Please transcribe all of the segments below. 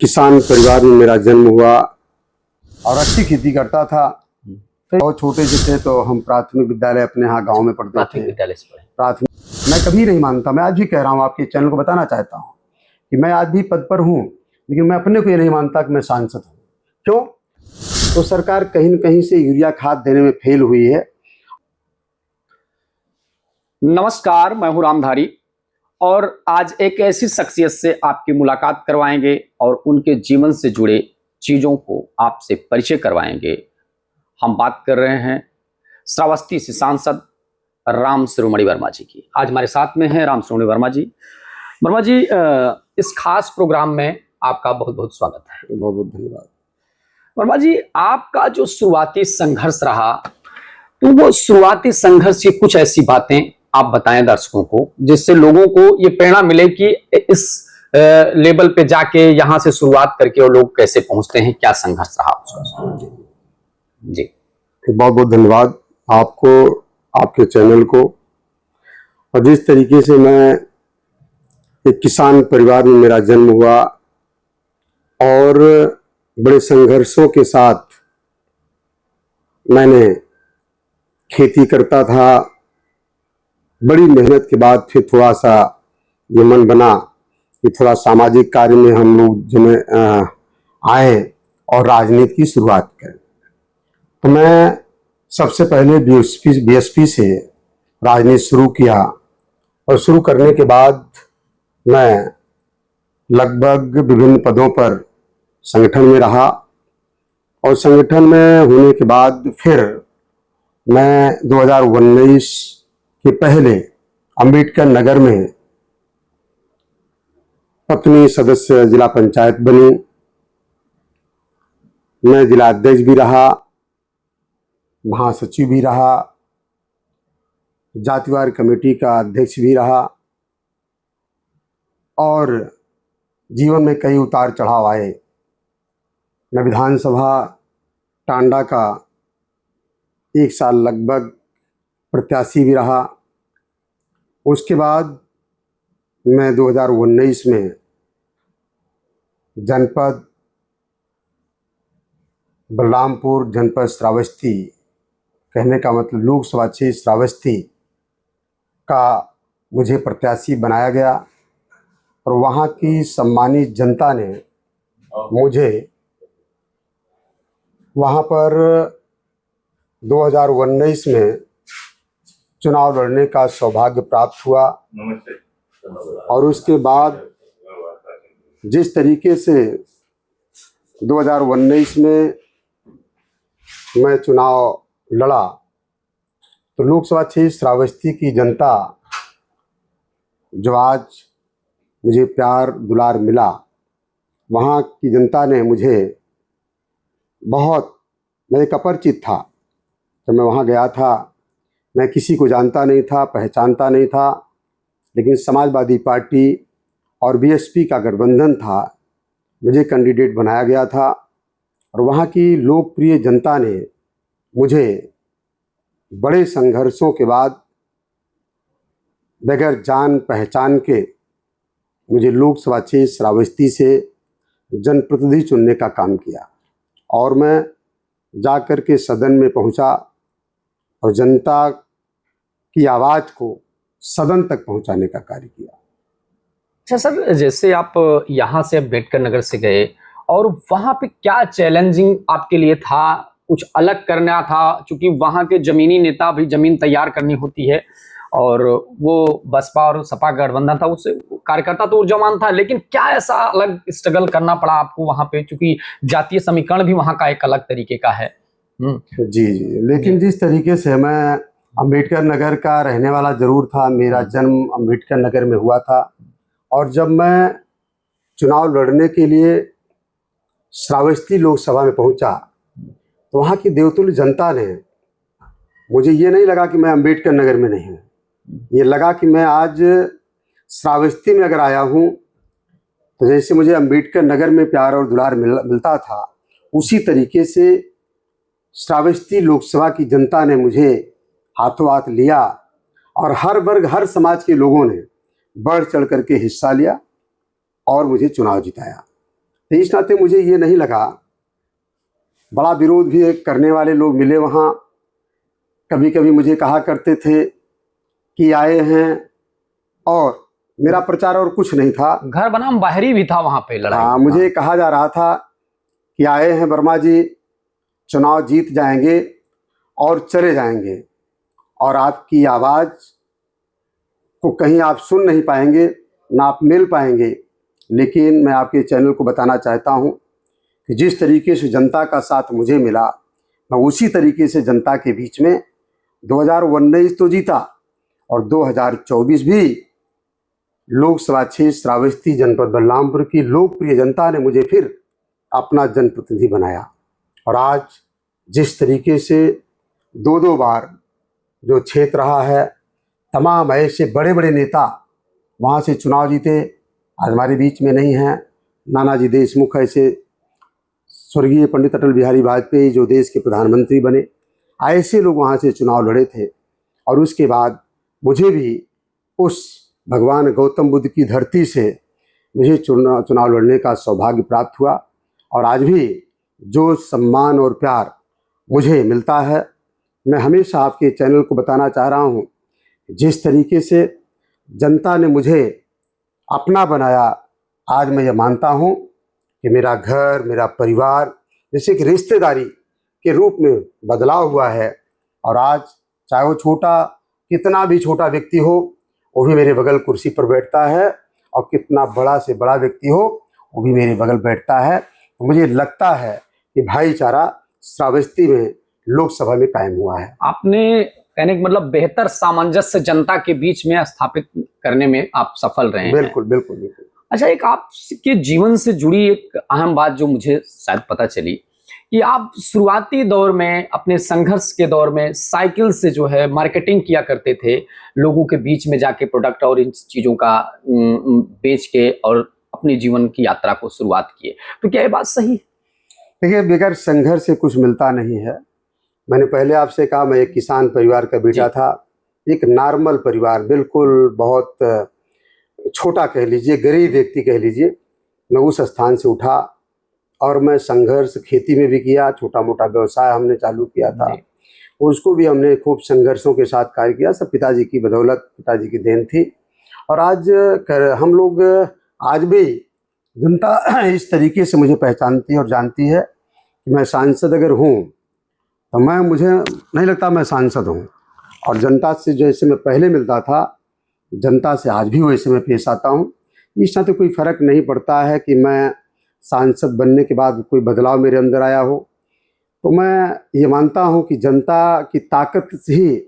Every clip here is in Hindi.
किसान परिवार में मेरा जन्म हुआ और अच्छी खेती करता था। बहुत छोटे से थे तो हम प्राथमिक विद्यालय अपने यहाँ गांव में पढ़ते प्राथमिक थे। विद्यालय से पढ़े। प्राथमिक मैं कभी नहीं मानता, मैं आज भी कह रहा हूँ, आपके चैनल को बताना चाहता हूँ कि मैं आज भी पद पर हूँ, लेकिन मैं अपने को ये नहीं मानता कि मैं सांसद हूँ। क्यों? तो सरकार कहीं न कहीं से यूरिया खाद देने में फेल हुई है। नमस्कार, मैं हूं रामधारी और आज एक ऐसी शख्सियत से आपकी मुलाकात करवाएंगे और उनके जीवन से जुड़े चीज़ों को आपसे परिचय करवाएंगे। हम बात कर रहे हैं श्रावस्ती से सांसद राम शिरोमणि वर्मा जी की। आज हमारे साथ में हैं राम शिरोमणि वर्मा जी। वर्मा जी, इस खास प्रोग्राम में आपका बहुत बहुत स्वागत है। बहुत बहुत धन्यवाद। वर्मा जी, आपका जो शुरुआती संघर्ष रहा, तो वो शुरुआती संघर्ष की कुछ ऐसी बातें आप बताएं दर्शकों को, जिससे लोगों को ये प्रेरणा मिले कि इस लेवल पे जाके यहाँ से शुरुआत करके और लोग कैसे पहुंचते हैं, क्या संघर्ष रहा उसका। जी, बहुत बहुत धन्यवाद आपको, आपके चैनल को। और जिस तरीके से मैं एक किसान परिवार में मेरा जन्म हुआ और बड़े संघर्षों के साथ मैंने खेती करता था, बड़ी मेहनत के बाद फिर थोड़ा सा ये मन बना कि थोड़ा सामाजिक कार्य में हम लोग जब आए और राजनीति की शुरुआत करें। तो मैं सबसे पहले बीएसपी से राजनीति शुरू किया और शुरू करने के बाद मैं लगभग विभिन्न पदों पर संगठन में रहा और संगठन में होने के बाद फिर मैं 2019 के पहले अंबेडकर नगर में अपनी सदस्य जिला पंचायत बनी। मैं जिला अध्यक्ष भी रहा, महासचिव भी रहा, जातिवार कमेटी का अध्यक्ष भी रहा और जीवन में कई उतार चढ़ाव आए। मैं विधानसभा टांडा का 1 साल लगभग प्रत्याशी भी रहा। उसके बाद मैं 2019 में जनपद बलरामपुर, जनपद श्रावस्ती, कहने का मतलब लोकसभा क्षेत्र श्रावस्ती का मुझे प्रत्याशी बनाया गया और वहाँ की सम्मानित जनता ने मुझे वहाँ पर 2019 में चुनाव लड़ने का सौभाग्य प्राप्त हुआ। और उसके बाद जिस तरीके से 2019 में मैं चुनाव लड़ा तो लोकसभा क्षेत्र श्रावस्ती की जनता, जो आज मुझे प्यार दुलार मिला, वहाँ की जनता ने मुझे बहुत, मैं एक अपरिचित था जब मैं वहाँ गया था, मैं किसी को जानता नहीं था, पहचानता नहीं था, लेकिन समाजवादी पार्टी और बीएसपी का गठबंधन था, मुझे कैंडिडेट बनाया गया था और वहाँ की लोकप्रिय जनता ने मुझे बड़े संघर्षों के बाद बगैर जान पहचान के मुझे लोकसभा क्षेत्र श्रावस्ती से जनप्रतिनिधि चुनने का काम किया और मैं जाकर के सदन में पहुंचा और जनता की आवाज़ को सदन तक पहुंचाने का कार्य किया। अच्छा सर, जैसे आप यहाँ से अम्बेडकर नगर से गए और वहाँ पे क्या चैलेंजिंग आपके लिए था? कुछ अलग करना था, क्योंकि वहाँ के जमीनी नेता भी जमीन तैयार करनी होती है और वो बसपा और सपा गठबंधन था, उससे कार्यकर्ता तो ऊर्जावान था, लेकिन क्या ऐसा अलग स्ट्रगल करना पड़ा आपको वहाँ पे, क्योंकि जातीय समीकरण भी वहाँ का एक अलग तरीके का है। जी, लेकिन जिस तरीके से मैं अंबेडकर नगर का रहने वाला जरूर था, मेरा जन्म अंबेडकर नगर में हुआ था और जब मैं चुनाव लड़ने के लिए श्रावस्ती लोकसभा में पहुंचा तो वहाँ की देवतुल्य जनता ने, मुझे ये नहीं लगा कि मैं अंबेडकर नगर में नहीं हूँ, ये लगा कि मैं आज श्रावस्ती में अगर आया हूँ तो जैसे मुझे अंबेडकर नगर में प्यार और दुलार मिलता था, उसी तरीके से श्रावस्ती लोकसभा की जनता ने मुझे हाथों हाथ लिया और हर वर्ग, हर समाज के लोगों ने बढ़ चढ़ करके हिस्सा लिया और मुझे चुनाव जिताया। तो इस नाते मुझे ये नहीं लगा, बड़ा विरोध भी करने वाले लोग मिले वहाँ। कभी कभी मुझे कहा करते थे कि आए हैं, और मेरा प्रचार और कुछ नहीं था। घर बनाम बाहरी भी था वहां पे लड़ाई। हाँ, मुझे कहा जा रहा था कि आए हैं वर्मा जी, चुनाव जीत जाएंगे और चले जाएंगे, और आपकी आवाज़ को कहीं आप सुन नहीं पाएंगे, ना आप मिल पाएंगे। लेकिन मैं आपके चैनल को बताना चाहता हूँ कि जिस तरीके से जनता का साथ मुझे मिला, मैं उसी तरीके से जनता के बीच में 2019 तो जीता, और 2024 भी लोकसभा क्षेत्र श्रावस्ती जनपद बलरामपुर की लोकप्रिय जनता ने मुझे फिर अपना जनप्रतिनिधि बनाया। और आज जिस तरीके से दो बार जो क्षेत्र रहा है, तमाम ऐसे बड़े बड़े नेता वहाँ से चुनाव जीते, आज हमारे बीच में नहीं हैं। नानाजी देशमुख ऐसे, स्वर्गीय पंडित अटल बिहारी वाजपेयी जो देश के प्रधानमंत्री बने, ऐसे लोग वहाँ से चुनाव लड़े थे। और उसके बाद मुझे भी उस भगवान गौतम बुद्ध की धरती से मुझे चुनाव लड़ने का सौभाग्य प्राप्त हुआ। और आज भी जो सम्मान और प्यार मुझे मिलता है, मैं हमेशा आपके चैनल को बताना चाह रहा हूँ, जिस तरीके से जनता ने मुझे अपना बनाया, आज मैं ये मानता हूँ कि मेरा घर, मेरा परिवार जैसे कि रिश्तेदारी के रूप में बदलाव हुआ है। और आज चाहे वो छोटा, कितना भी छोटा व्यक्ति हो, वो भी मेरे बगल कुर्सी पर बैठता है, और कितना बड़ा से बड़ा व्यक्ति हो, वो भी मेरे बगल बैठता है। तो मुझे लगता है कि भाईचारा श्रावस्ती में लोकसभा में कायम हुआ है। आपने कहने का मतलब बेहतर सामंजस्य जनता के बीच में स्थापित करने में आप सफल रहे हैं। बिल्कुल बिल्कुल बिल्कुल। अच्छा, एक आपके जीवन से जुड़ी एक अहम बात जो मुझे शायद पता चली कि आप शुरुआती दौर में, अपने संघर्ष के दौर में साइकिल से जो है मार्केटिंग किया करते थे, लोगों के बीच में जाके प्रोडक्ट और इन चीज़ों का बेच के और अपने जीवन की यात्रा को शुरुआत किए। तो क्या ये बात सही है? देखिए, बगैर संघर्ष से कुछ मिलता नहीं है। मैंने पहले आपसे कहा, मैं एक किसान परिवार का बेटा था, एक नॉर्मल परिवार, बिल्कुल बहुत छोटा कह लीजिए, गरीब व्यक्ति कह लीजिए। मैं उस स्थान से उठा और मैं संघर्ष खेती में भी किया, छोटा मोटा व्यवसाय हमने चालू किया था, उसको भी हमने खूब संघर्षों के साथ कार्य किया। सब पिताजी की बदौलत, पिताजी की देन थी। और आज हम लोग, आज भी जनता इस तरीके से मुझे पहचानती है और जानती है कि मैं सांसद अगर हूँ तो मुझे नहीं लगता मैं सांसद हूँ। और जनता से जैसे मैं पहले मिलता था, जनता से आज भी वैसे मैं पेश आता हूँ। इस नाते कोई फ़र्क नहीं पड़ता है कि मैं सांसद बनने के बाद कोई बदलाव मेरे अंदर आया हो। तो मैं ये मानता हूँ कि जनता की ताकत से ही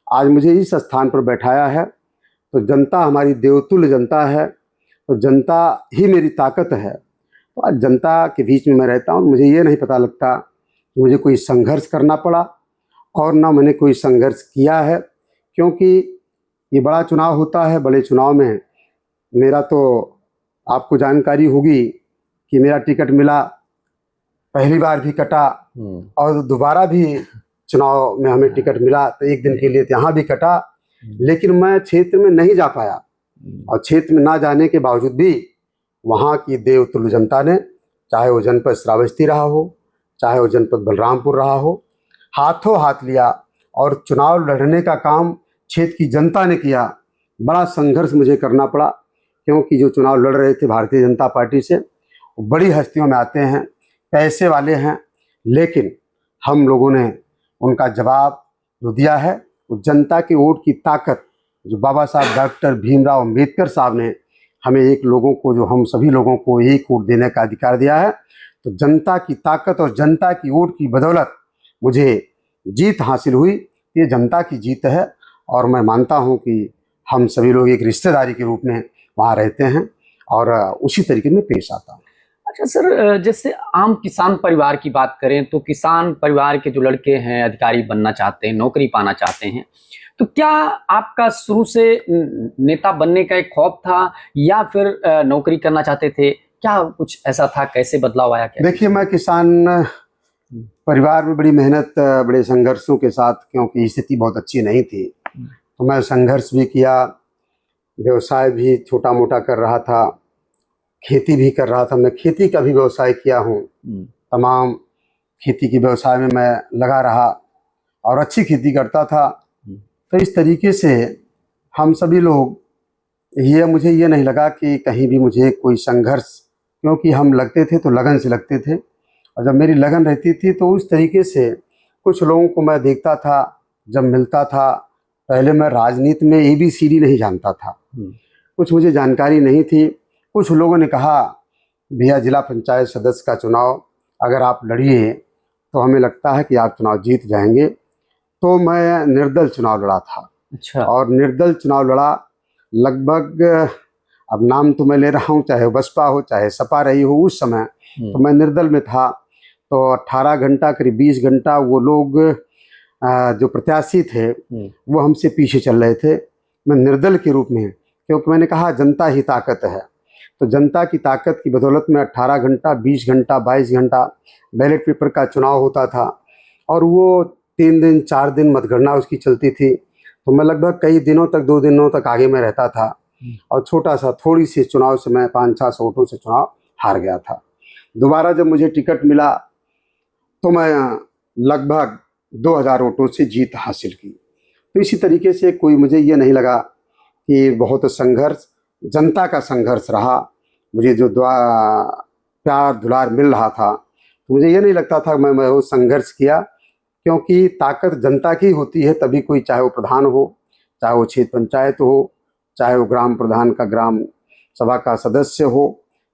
आज मुझे इस स्थान पर बैठाया है। तो जनता हमारी देवतुल्य जनता है, तो जनता ही मेरी ताकत है। तो आज जनता के बीच में मैं रहता हूँ। मुझे ये नहीं पता लगता कि मुझे कोई संघर्ष करना पड़ा, और ना मैंने कोई संघर्ष किया है, क्योंकि ये बड़ा चुनाव होता है। बड़े चुनाव में मेरा, तो आपको जानकारी होगी कि मेरा टिकट मिला, पहली बार भी कटा और दोबारा भी चुनाव में हमें टिकट मिला तो एक दिन के लिए यहाँ भी कटा। लेकिन मैं क्षेत्र में नहीं जा पाया, और क्षेत्र में ना जाने के बावजूद भी वहाँ की देवतुल्य जनता ने, चाहे वो जनपद श्रावस्ती रहा हो, चाहे वो जनपद बलरामपुर रहा हो, हाथों हाथ लिया और चुनाव लड़ने का काम क्षेत्र की जनता ने किया। बड़ा संघर्ष मुझे करना पड़ा, क्योंकि जो चुनाव लड़ रहे थे भारतीय जनता पार्टी से, वो बड़ी हस्तियों में आते हैं, पैसे वाले हैं। लेकिन हम लोगों ने उनका जवाब जो दिया है, वो जनता की वोट की ताकत, जो बाबा साहब डॉक्टर भीमराव अम्बेडकर साहब ने हमें एक लोगों को, जो हम सभी लोगों को एक वोट देने का अधिकार दिया है, तो जनता की ताकत और जनता की वोट की बदौलत मुझे जीत हासिल हुई। ये जनता की जीत है, और मैं मानता हूँ कि हम सभी लोग एक रिश्तेदारी के रूप में वहाँ रहते हैं, और उसी तरीके में पेश आता हूँ। अच्छा सर, जैसे आम किसान परिवार की बात करें तो किसान परिवार के जो लड़के हैं, अधिकारी बनना चाहते हैं, नौकरी पाना चाहते हैं, तो क्या आपका शुरू से नेता बनने का एक खौफ था, या फिर नौकरी करना चाहते थे? क्या कुछ ऐसा था? कैसे बदलाव आया? क्या? देखिए, मैं किसान परिवार में बड़ी मेहनत, बड़े संघर्षों के साथ, क्योंकि स्थिति बहुत अच्छी नहीं थी, तो मैं संघर्ष भी किया, व्यवसाय भी छोटा मोटा कर रहा था। खेती भी कर रहा था। मैं खेती का भी व्यवसाय किया हूँ। तमाम खेती के व्यवसाय में मैं लगा रहा और अच्छी खेती करता था। तो इस तरीके से हम सभी लोग, मुझे ये नहीं लगा कि कहीं भी मुझे कोई संघर्ष, क्योंकि हम लगते थे तो लगन से लगते थे, और जब मेरी लगन रहती थी तो उस तरीके से कुछ लोगों को मैं देखता था जब मिलता था। पहले मैं राजनीति में ABCD नहीं जानता था, कुछ मुझे जानकारी नहीं थी। कुछ लोगों ने कहा, भैया जिला पंचायत सदस्य का चुनाव अगर आप लड़िए तो हमें लगता है कि आप चुनाव जीत जाएंगे। तो मैं निर्दल चुनाव लड़ा था। अच्छा। और निर्दल चुनाव लड़ा लगभग, अब नाम तो मैं ले रहा हूँ, चाहे बसपा हो चाहे सपा रही हो, उस समय तो मैं निर्दल में था। तो 18 घंटा करीब 20 घंटा वो लोग जो प्रत्याशी थे वो हमसे पीछे चल रहे थे। मैं निर्दल के रूप में, क्योंकि मैंने कहा जनता ही ताकत है, तो जनता की ताकत की बदौलत में 18 घंटा 20 घंटा 22 घंटा बैलेट पेपर का चुनाव होता था। और वो 3 दिन 4 दिन मतगणना उसकी चलती थी। तो मैं लगभग कई दिनों तक, 2 दिनों तक आगे में रहता था। और छोटा सा, थोड़ी सी चुनाव से मैं 500-600 वोटों से चुनाव हार गया था। दोबारा जब मुझे टिकट मिला तो मैं लगभग 2000 वोटों से जीत हासिल की। तो इसी तरीके से कोई, मुझे ये नहीं लगा कि बहुत संघर्ष, जनता का संघर्ष रहा। मुझे जो प्यार दुलार मिल रहा था, तो मुझे ये नहीं लगता था मैं वो संघर्ष किया, क्योंकि ताकत जनता की होती है। तभी कोई, चाहे वो प्रधान हो, चाहे वो क्षेत्र पंचायत हो, चाहे वो ग्राम प्रधान का ग्राम सभा का सदस्य हो,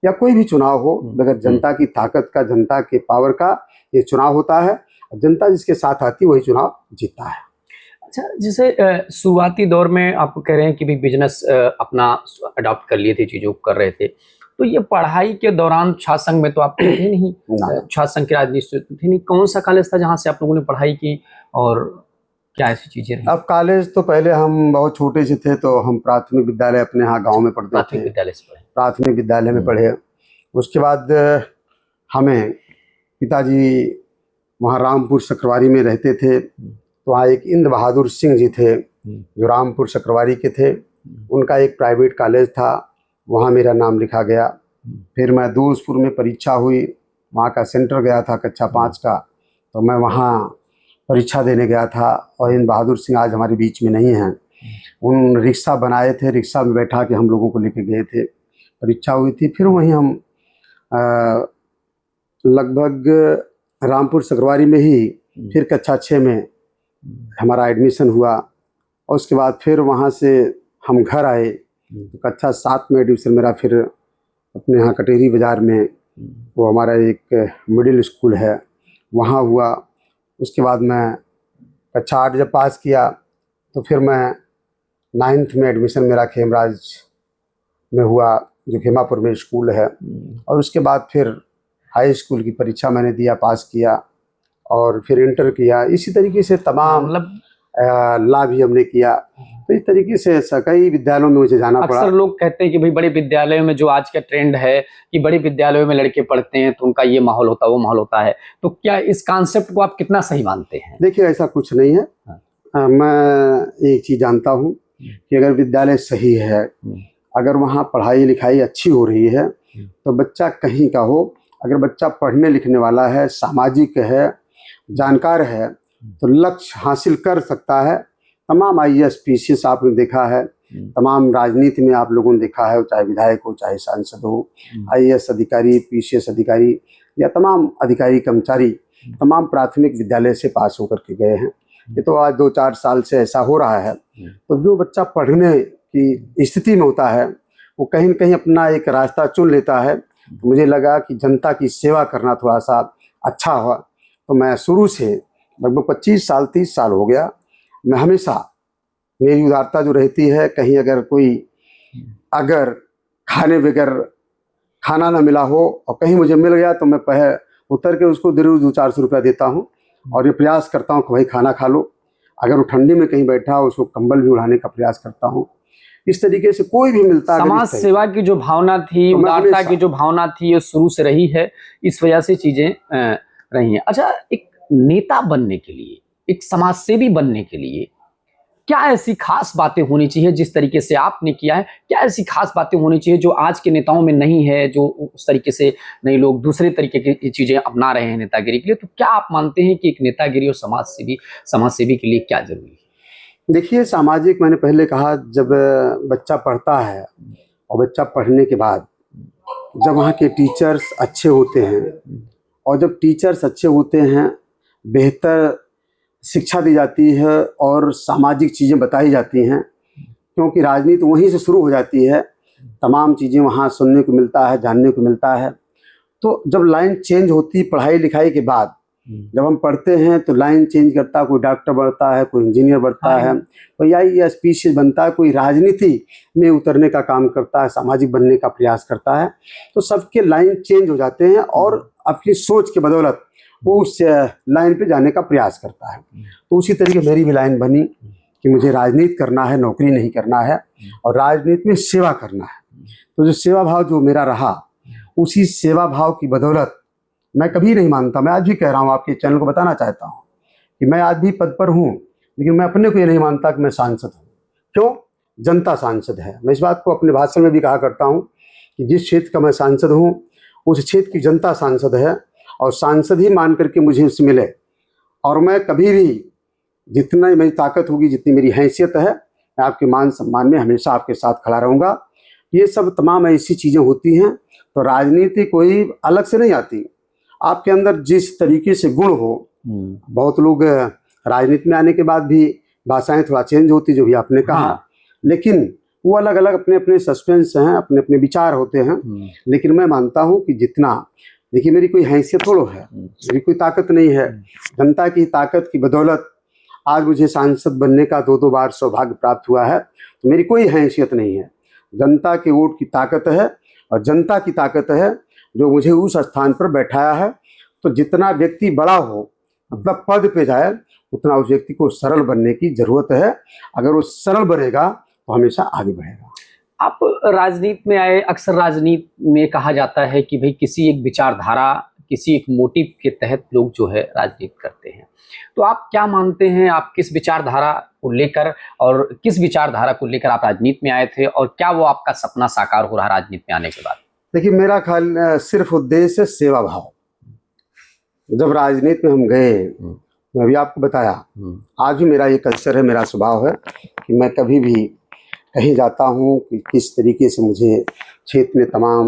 या कोई भी चुनाव हो, बगैर जनता की ताकत का, जनता के पावर का ये चुनाव होता है। जनता जिसके साथ आती है वही चुनाव जीतता है। अच्छा, जैसे शुरुआती दौर में आप कह रहे हैं कि भी बिजनेस अपना अडॉप्ट कर लिए थे, चीज़ों को कर रहे थे, तो ये पढ़ाई के दौरान छात्र संघ में तो आप थे नहीं, छात्र संघ की राजनीति थे नहीं। कौन सा कॉलेज था जहाँ से आप लोगों ने पढ़ाई की, और क्या ऐसी चीज़ें रही? अब कॉलेज तो पहले हम बहुत छोटे से थे, तो हम प्राथमिक विद्यालय अपने यहाँ गाँव में पढ़ते थे। प्राथमिक विद्यालय से पढ़े? प्राथमिक विद्यालय में पढ़े। उसके बाद हमें पिताजी वहाँ रामपुर सकरवारी में रहते थे, तो वहाँ एक इंद्र बहादुर सिंह जी थे जो रामपुर सकरवारी के थे। उनका एक प्राइवेट कॉलेज था, वहाँ मेरा नाम लिखा गया। फिर मैं दोस्तपुर में परीक्षा हुई, वहाँ का सेंटर गया था कक्षा 5 का, तो मैं वहाँ परीक्षा देने गया था। और इंद्र बहादुर सिंह आज हमारे बीच में नहीं हैं। उन रिक्शा बनाए थे, रिक्शा में बैठा के हम लोगों को लेके गए थे, परीक्षा हुई थी। फिर वहीं हम लगभग रामपुर सकरवारी में ही फिर कक्षा 6 में हमारा एडमिशन हुआ। और उसके बाद फिर वहाँ से हम घर आए, तो कक्षा 7 में एडमिशन मेरा फिर अपने यहाँ कटेरी बाज़ार में, वो हमारा एक मिडिल स्कूल है, वहाँ हुआ। उसके बाद मैं कक्षा 8 जब पास किया तो फिर मैं 9th में एडमिशन मेरा खेमराज में हुआ, जो खेमापुर में स्कूल है। और उसके बाद फिर हाई स्कूल की परीक्षा मैंने दिया, पास किया, और फिर इंटर किया। इसी तरीके से तमाम मतलब ला भी हमने किया। तो इस तरीके से कई विद्यालयों में मुझे जाना पड़ा। अक्सर लोग कहते हैं कि भाई बड़े विद्यालयों में, जो आज का ट्रेंड है कि बड़े विद्यालयों में लड़के पढ़ते हैं तो उनका ये माहौल होता है, वो माहौल होता है, तो क्या इस कॉन्सेप्ट को आप कितना सही मानते हैं? देखिए, ऐसा कुछ नहीं है। मैं एक चीज़ जानता हूँ कि अगर विद्यालय सही है, अगर वहाँ पढ़ाई लिखाई अच्छी हो रही है, तो बच्चा कहीं का हो, अगर बच्चा पढ़ने लिखने वाला है, सामाजिक है, जानकार है, तो लक्ष्य हासिल कर सकता है। तमाम IAS PCS आपने देखा है, तमाम राजनीति में आप लोगों ने देखा है, चाहे विधायक हो, चाहे सांसद हो, IAS अधिकारी, PCS अधिकारी, या तमाम अधिकारी कर्मचारी तमाम प्राथमिक विद्यालय से पास होकर के गए हैं। ये तो आज 2-4 साल से ऐसा हो रहा है। तो जो बच्चा पढ़ने की स्थिति में होता है, वो कहीं न कहीं अपना एक रास्ता चुन लेता है। तो मुझे लगा कि जनता की सेवा करना थोड़ा सा अच्छा हुआ, तो मैं शुरू से लगभग 25 साल 30 साल हो गया, मैं हमेशा, मेरी उदारता जो रहती है, कहीं अगर खाने बगैर खाना ना मिला हो और कहीं मुझे मिल गया तो मैं उतर के उसको जरूर 200-400 रुपया देता हूँ, और ये प्रयास करता हूँ कि भाई खाना खा लो। अगर वो ठंडी में कहीं बैठा हो, उसको कंबल भी उड़ाने का प्रयास करता हूँ। इस तरीके से कोई भी मिलता है। समाज सेवा की जो भावना थी, उदारता की जो भावना थी, ये शुरू से रही है, इस वजह से चीजें रही हैं। अच्छा, एक नेता बनने के लिए, एक समाज सेवी बनने के लिए क्या ऐसी खास बातें होनी चाहिए जिस तरीके से आपने किया है, क्या ऐसी खास बातें होनी चाहिए जो आज के नेताओं में नहीं है, जो उस तरीके से नए लोग दूसरे तरीके की चीजें अपना रहे हैं नेतागिरी के लिए? तो क्या आप मानते हैं कि एक नेतागिरी और समाजसेवी के लिए क्या जरूरी है? देखिए, सामाजिक, मैंने पहले कहा, जब बच्चा पढ़ता है और बच्चा पढ़ने के बाद जब वहाँ के टीचर्स अच्छे होते हैं और जब टीचर्स अच्छे होते हैं, बेहतर शिक्षा दी जाती है और सामाजिक चीज़ें बताई जाती हैं, क्योंकि राजनीति वहीं से शुरू हो जाती है। तमाम चीज़ें वहाँ सुनने को मिलता है, जानने को मिलता है। तो जब लाइन चेंज होती पढ़ाई लिखाई के बाद, जब हम पढ़ते हैं तो लाइन चेंज करता, कोई डॉक्टर बनता है, कोई इंजीनियर बनता है, कोई IAS PCS बनता है, कोई राजनीति में उतरने का काम करता है, सामाजिक बनने का प्रयास करता है। तो सबके लाइन चेंज हो जाते हैं और अपनी सोच के बदौलत वो उस लाइन पे जाने का प्रयास करता है। तो उसी तरीके मेरी भी लाइन बनी कि मुझे राजनीति करना है, नौकरी नहीं करना है, और राजनीति में सेवा करना है। तो जो सेवा भाव जो मेरा रहा, उसी सेवा भाव की बदौलत मैं कभी नहीं मानता, मैं आज भी कह रहा हूँ, आपके चैनल को बताना चाहता हूँ कि मैं आज भी पद पर हूँ, लेकिन मैं अपने को ये नहीं मानता कि मैं सांसद हूँ। क्यों? जनता सांसद है। मैं इस बात को अपने भाषण में भी कहा करता हूँ कि जिस क्षेत्र का मैं सांसद हूँ, उस क्षेत्र की जनता सांसद है, और सांसद ही मान करके मुझे उससे मिले। और मैं कभी भी, जितना मेरी ताकत होगी, जितनी मेरी हैसियत है, मैं आपके मान सम्मान में हमेशा आपके साथ खड़ा रहूँगा। ये सब तमाम ऐसी चीज़ें होती हैं। तो राजनीति कोई अलग से नहीं आती, आपके अंदर जिस तरीके से गुण हो। बहुत लोग राजनीति में आने के बाद भी भाषाएं थोड़ा चेंज होती, जो भी आपने कहा, लेकिन वो अलग अलग अपने अपने सस्पेंस हैं, अपने अपने विचार होते हैं। लेकिन मैं मानता हूँ कि जितना, देखिए, मेरी कोई हैसियत थोड़ो है, मेरी कोई ताकत नहीं है। जनता की ताकत की बदौलत आज मुझे सांसद बनने का 2-2 बार सौभाग्य प्राप्त हुआ है। तो मेरी कोई हैसियत नहीं है, जनता के वोट की ताकत है, और जनता की ताकत है जो मुझे उस स्थान पर बैठाया है। तो जितना व्यक्ति बड़ा हो, मतलब पद पे जाए, उतना उस व्यक्ति को सरल बनने की जरूरत है। अगर वो सरल बनेगा तो हमेशा आगे बढ़ेगा। आप राजनीति में आए, अक्सर राजनीति में कहा जाता है कि भाई किसी एक विचारधारा, किसी एक मोटिव के तहत लोग जो है राजनीति करते हैं। तो आप क्या मानते हैं, आप किस विचारधारा को लेकर और किस विचारधारा को लेकर आप राजनीति में आए थे, और क्या वो आपका सपना साकार हो रहा राजनीति में आने के बाद? देखिए, मेरा ख्याल सिर्फ उद्देश्य सेवा भाव। जब राजनीति में हम गए, मैं अभी आपको बताया, आज भी मेरा ये कल्चर है, मेरा स्वभाव है कि मैं कभी भी कहीं जाता हूँ कि किस तरीके से मुझे क्षेत्र में तमाम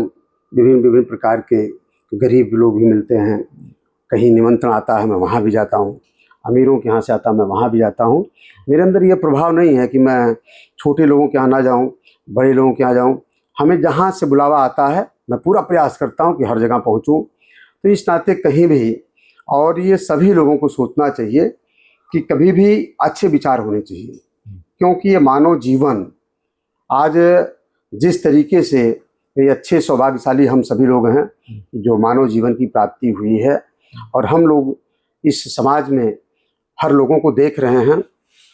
विभिन्न प्रकार के गरीब लोग भी मिलते हैं। कहीं निमंत्रण आता है, मैं वहाँ भी जाता हूँ। अमीरों के यहाँ से आता, मैं वहाँ भी जाता हूँ। मेरे अंदर ये प्रभाव नहीं है कि मैं छोटे लोगों के यहाँ ना जाऊँ, बड़े लोगों के यहाँ जाऊँ। हमें जहाँ से बुलावा आता है, मैं पूरा प्रयास करता हूँ कि हर जगह पहुँचूँ। तो इस नाते कहीं भी, और ये सभी लोगों को सोचना चाहिए कि कभी भी अच्छे विचार होने चाहिए, क्योंकि ये मानव जीवन आज जिस तरीके से, ये अच्छे सौभाग्यशाली हम सभी लोग हैं जो मानव जीवन की प्राप्ति हुई है। और हम लोग इस समाज में हर लोगों को देख रहे हैं,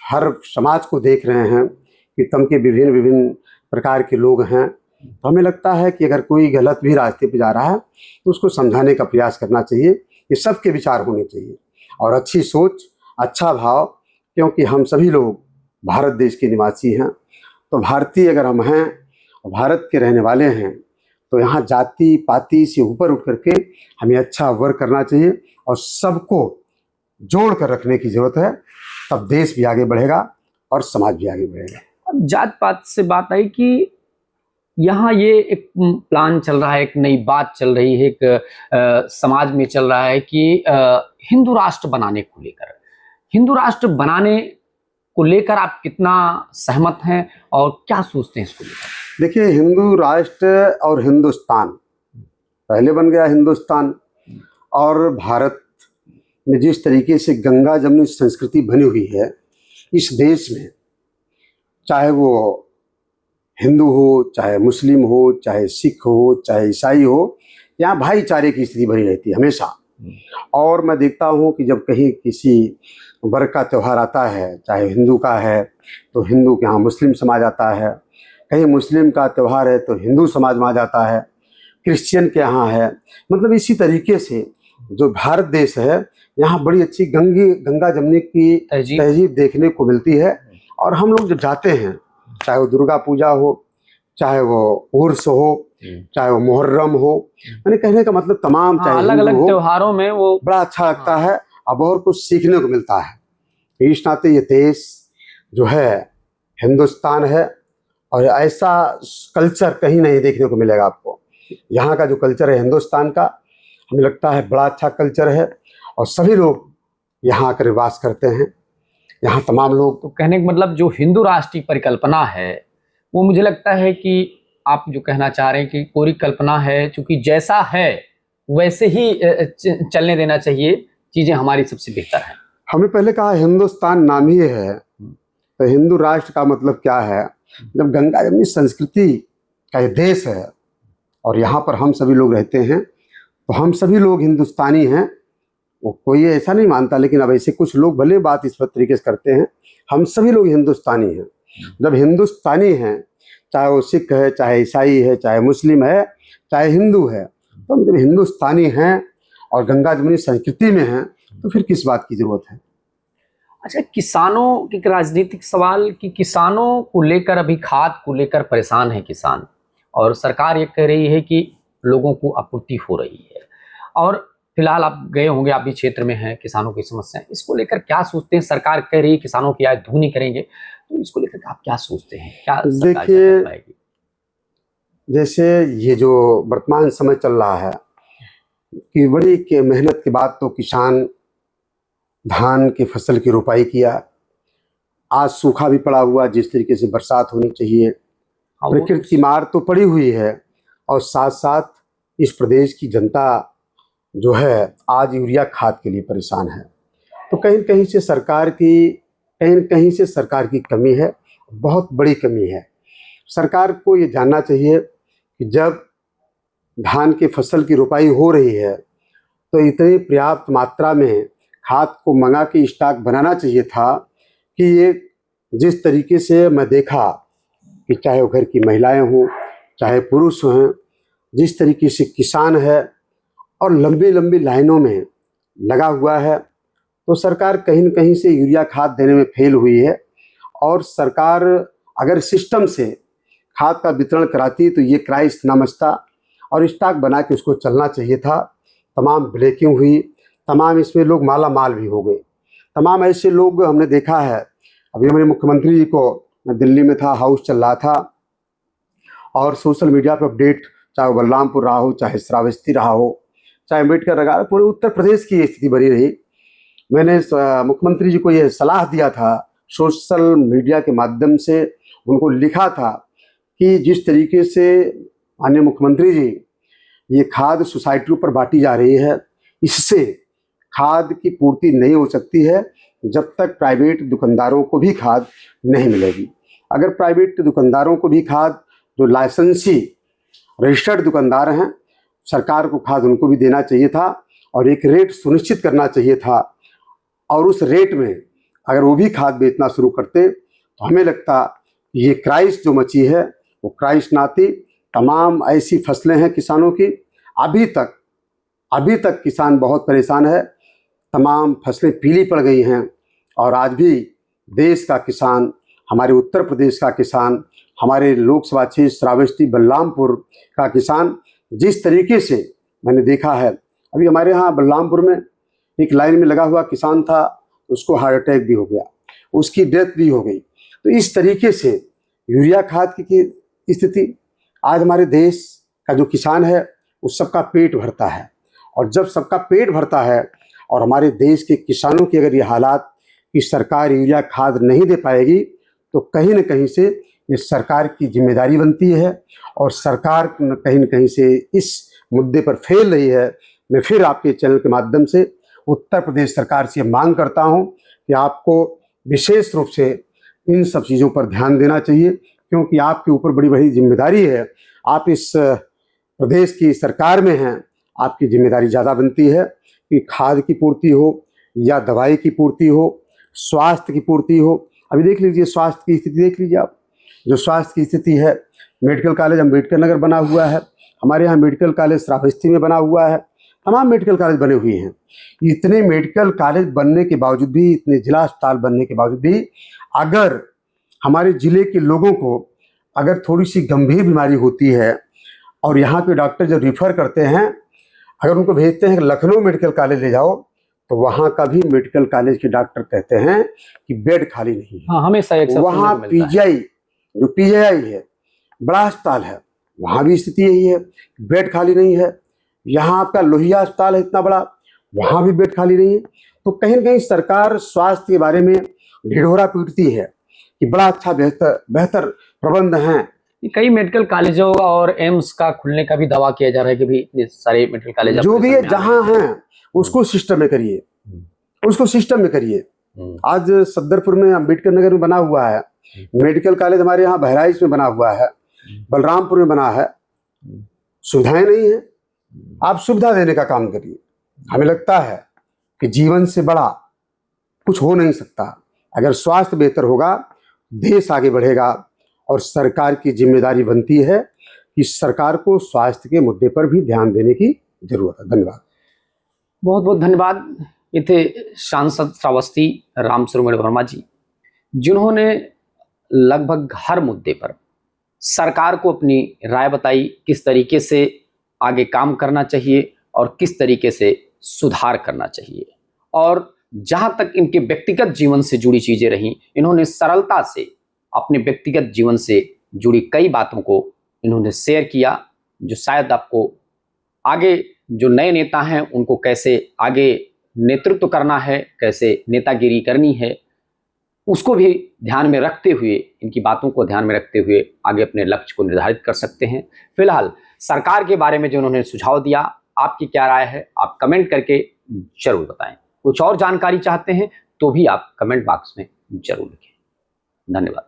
हर समाज को देख रहे हैं कि तम के विभिन्न प्रकार के लोग हैं। तो हमें लगता है कि अगर कोई गलत भी रास्ते पे जा रहा है तो उसको समझाने का प्रयास करना चाहिए। ये सबके विचार होने चाहिए, और अच्छी सोच, अच्छा भाव, क्योंकि हम सभी लोग भारत देश के निवासी हैं। तो भारतीय अगर हम हैं, भारत के रहने वाले हैं, तो यहाँ जाति पाति से ऊपर उठ करके हमें अच्छा वर्क करना चाहिए और सबको जोड़ कर रखने की ज़रूरत है। तब देश भी आगे बढ़ेगा और समाज भी आगे बढ़ेगा। अब जात पात से बात आई कि यहाँ ये एक प्लान चल रहा है, एक नई बात चल रही है, एक समाज में चल रहा है कि हिंदू राष्ट्र बनाने को लेकर, हिंदू राष्ट्र बनाने को लेकर आप कितना सहमत हैं और क्या सोचते हैं इसको लेकर? देखिए, हिंदू राष्ट्र और हिंदुस्तान, पहले बन गया हिंदुस्तान, और भारत में जिस तरीके से गंगा जमुनी संस्कृति बनी हुई है इस देश में, चाहे वो हिंदू हो, चाहे मुस्लिम हो, चाहे सिख हो, चाहे ईसाई हो, यहाँ भाईचारे की स्थिति बनी रहती है हमेशा। और मैं देखता हूँ कि जब कहीं किसी वर्ग का त्यौहार आता है, चाहे हिंदू का है तो हिंदू के यहाँ मुस्लिम समाज आता है, कहीं मुस्लिम का त्यौहार है तो हिंदू समाज में आ जाता है, क्रिश्चियन के यहाँ है। मतलब इसी तरीके से जो भारत देश है, यहाँ बड़ी अच्छी गंगा जमुनी की तहजीब देखने को मिलती है। और हम लोग जब जाते हैं, चाहे वो दुर्गा पूजा हो, चाहे वो उर्स हो, चाहे वो मुहर्रम हो, मैंने कहने का मतलब तमाम, चाहे अलग अलग त्योहारों में वो बड़ा अच्छा लगता है। अब और कुछ सीखने को मिलता है। इस नाते ये देश जो है हिंदुस्तान है, और ऐसा कल्चर कहीं नहीं देखने को मिलेगा आपको। यहाँ का जो कल्चर है हिंदुस्तान का, हमें लगता है बड़ा अच्छा कल्चर है, और सभी लोग यहाँ आकर वास करते हैं। यहाँ तमाम लोग, तो कहने का मतलब जो हिंदू राष्ट्र की परिकल्पना है वो मुझे लगता है कि आप जो कहना चाह रहे हैं कि पूरी कल्पना है, क्योंकि जैसा है वैसे ही चलने देना चाहिए, चीजें हमारी सबसे बेहतर है। हमने पहले कहा हिंदुस्तान नाम ही है, तो हिंदू राष्ट्र का मतलब क्या है? जब गंगा जमुनी संस्कृति का ये देश है और यहाँ पर हम सभी लोग रहते हैं, तो हम सभी लोग हिंदुस्तानी हैं। वो कोई ऐसा नहीं मानता, लेकिन अब ऐसे कुछ लोग भले बात इस तरीके से करते हैं। हम सभी लोग हिंदुस्तानी हैं। जब हिंदुस्तानी हैं, चाहे वो सिख है, चाहे ईसाई है, चाहे मुस्लिम है, चाहे हिंदू है, तो हम जब हिंदुस्तानी हैं और गंगा जमुनी संस्कृति में हैं, तो फिर किस बात की जरूरत है? अच्छा, किसानों की राजनीतिक सवाल कि किसानों को लेकर, अभी खाद को लेकर परेशान है किसान, और सरकार ये कह रही है कि लोगों को आपूर्ति हो रही है। और फिलहाल आप गए होंगे, आप भी क्षेत्र में हैं, किसानों की समस्या, इसको लेकर क्या सोचते हैं? सरकार कह रही है किसानों की आय दुगनी करेंगे, तो इसको लेकर आप क्या सोचते हैं? क्या देखिए, जैसे ये जो वर्तमान समय चल रहा है कि बड़ी मेहनत के बाद तो किसान धान की फसल की रोपाई किया। आज सूखा भी पड़ा हुआ, जिस तरीके से बरसात होनी चाहिए, प्रकृति की मार तो पड़ी हुई है, और साथ साथ इस प्रदेश की जनता जो है आज यूरिया खाद के लिए परेशान है। तो कहीं कहीं से सरकार की कमी है, बहुत बड़ी कमी है। सरकार को ये जानना चाहिए कि जब धान की फसल की रोपाई हो रही है, तो इतनी पर्याप्त मात्रा में खाद को मंगा के स्टॉक बनाना चाहिए था कि ये जिस तरीके से मैं देखा कि चाहे वो घर की महिलाएं हों, चाहे पुरुष हों, जिस तरीके से किसान है और लंबी लंबी लाइनों में लगा हुआ है, तो सरकार कहीं न कहीं से यूरिया खाद देने में फेल हुई है। और सरकार अगर सिस्टम से खाद का वितरण कराती तो ये क्राइस ना मचता, और स्टॉक बना के उसको चलना चाहिए था। तमाम ब्लैकिंग हुई, तमाम इसमें लोग माला माल भी हो गए। तमाम ऐसे लोग हमने देखा है। अभी हमारे मुख्यमंत्री जी को, मैं दिल्ली में था, हाउस चल रहा था, और सोशल मीडिया पर अपडेट, चाहे बलरामपुर रहा हो, चाहे श्रावस्ती रहा हो, चाहे अम्बेडकर रहा, पूरे उत्तर प्रदेश की स्थिति बनी रही। मैंने मुख्यमंत्री जी को ये सलाह दिया था, सोशल मीडिया के माध्यम से उनको लिखा था कि जिस तरीके से माननीय मुख्यमंत्री जी ये खाद सोसाइटियों पर बांटी जा रही है, इससे खाद की पूर्ति नहीं हो सकती है जब तक प्राइवेट दुकानदारों को भी खाद नहीं मिलेगी। अगर प्राइवेट दुकानदारों को भी खाद, जो लाइसेंसी रजिस्टर्ड दुकानदार हैं, सरकार को खाद उनको भी देना चाहिए था, और एक रेट सुनिश्चित करना चाहिए था। और उस रेट में अगर वो भी खाद बेचना शुरू करते, तो हमें लगता ये क्राइस जो मची है वो क्राइस ना आती। तमाम ऐसी फसलें हैं किसानों की, अभी तक किसान बहुत परेशान है। तमाम फसलें पीली पड़ गई हैं, और आज भी देश का किसान, हमारे उत्तर प्रदेश का किसान, हमारे लोकसभा क्षेत्र श्रावस्ती बलरामपुर का किसान, जिस तरीके से मैंने देखा है, अभी हमारे यहाँ बलरामपुर में एक लाइन में लगा हुआ किसान था, उसको हार्ट अटैक भी हो गया, उसकी डेथ भी हो गई। तो इस तरीके से यूरिया खाद की स्थिति, आज हमारे देश का जो किसान है उस सबका पेट भरता है, और जब सबका पेट भरता है और हमारे देश के किसानों की अगर ये हालात कि सरकार यूरिया खाद नहीं दे पाएगी, तो कहीं न कहीं से ये सरकार की जिम्मेदारी बनती है, और सरकार कहीं न कहीं से इस मुद्दे पर फेल रही है। मैं फिर आपके चैनल के माध्यम से उत्तर प्रदेश सरकार से मांग करता हूं कि आपको विशेष रूप से इन सब चीज़ों पर ध्यान देना चाहिए, क्योंकि आपके ऊपर बड़ी बड़ी जिम्मेदारी है। आप इस प्रदेश की सरकार में हैं, आपकी जिम्मेदारी ज़्यादा बनती है कि खाद की पूर्ति हो या दवाई की पूर्ति हो, स्वास्थ्य की पूर्ति हो। अभी देख लीजिए स्वास्थ्य की स्थिति, देख लीजिए आप, जो स्वास्थ्य की स्थिति है, मेडिकल कॉलेज अम्बेडकर नगर बना हुआ है, हमारे यहाँ मेडिकल कॉलेज श्रावस्ती में बना हुआ है, तमाम मेडिकल कॉलेज बने हुए हैं। इतने मेडिकल कॉलेज बनने के बावजूद भी, इतने जिला अस्पताल बनने के बावजूद भी, अगर हमारे ज़िले के लोगों को अगर थोड़ी सी गंभीर बीमारी होती है और यहाँ के डॉक्टर जब रिफ़र करते हैं, अगर उनको भेजते हैं कि लखनऊ मेडिकल कॉलेज ले जाओ, तो वहाँ का भी मेडिकल कॉलेज के डॉक्टर कहते हैं कि बेड खाली नहीं है। हाँ, हमेशा एक वहाँ पीजीआई, जो पीजीआई है, बड़ा अस्पताल है, वहाँ भी स्थिति यही है, बेड खाली नहीं है। यहाँ आपका लोहिया अस्पताल है इतना बड़ा, वहाँ भी बेड खाली नहीं है। तो कहीं ना कहीं सरकार स्वास्थ्य के बारे में ढिढोरा पीटती है कि बड़ा अच्छा बेहतर प्रबंध हैं। कई मेडिकल कॉलेजों और एम्स का खुलने का भी दावा किया जा रहा है कि भी इतने सारे मेडिकल कॉलेज जो भी है जहाँ हैं उसको सिस्टम में करिए, उसको सिस्टम में करिए। आज सदरपुर में, अम्बेडकर नगर में बना हुआ है मेडिकल कॉलेज, हमारे यहाँ बहराइच में बना हुआ है, बलरामपुर में बना है। सुविधाएं नहीं है, आप सुविधा देने का काम करिए। हमें लगता है कि जीवन से बड़ा कुछ हो नहीं सकता। अगर स्वास्थ्य बेहतर होगा, देश आगे बढ़ेगा। और सरकार की जिम्मेदारी बनती है कि सरकार को स्वास्थ्य के मुद्दे पर भी ध्यान देने की जरूरत है। धन्यवाद। बहुत बहुत धन्यवाद। ये थे सांसद श्रावस्ती रामस्वरूप वर्मा जी, जिन्होंने लगभग हर मुद्दे पर सरकार को अपनी राय बताई, किस तरीके से आगे काम करना चाहिए और किस तरीके से सुधार करना चाहिए। और जहां तक इनके व्यक्तिगत जीवन से जुड़ी चीजें रहीं, इन्होंने सरलता से अपने व्यक्तिगत जीवन से जुड़ी कई बातों को इन्होंने शेयर किया, जो शायद आपको आगे जो नए नेता हैं उनको कैसे आगे नेतृत्व करना है, कैसे नेतागिरी करनी है, उसको भी ध्यान में रखते हुए, इनकी बातों को ध्यान में रखते हुए आगे अपने लक्ष्य को निर्धारित कर सकते हैं। फिलहाल सरकार के बारे में जो उन्होंने सुझाव दिया, आपकी क्या राय है, आप कमेंट करके जरूर बताएं। कुछ और जानकारी चाहते हैं तो भी आप कमेंट बॉक्स में जरूर लिखें। धन्यवाद।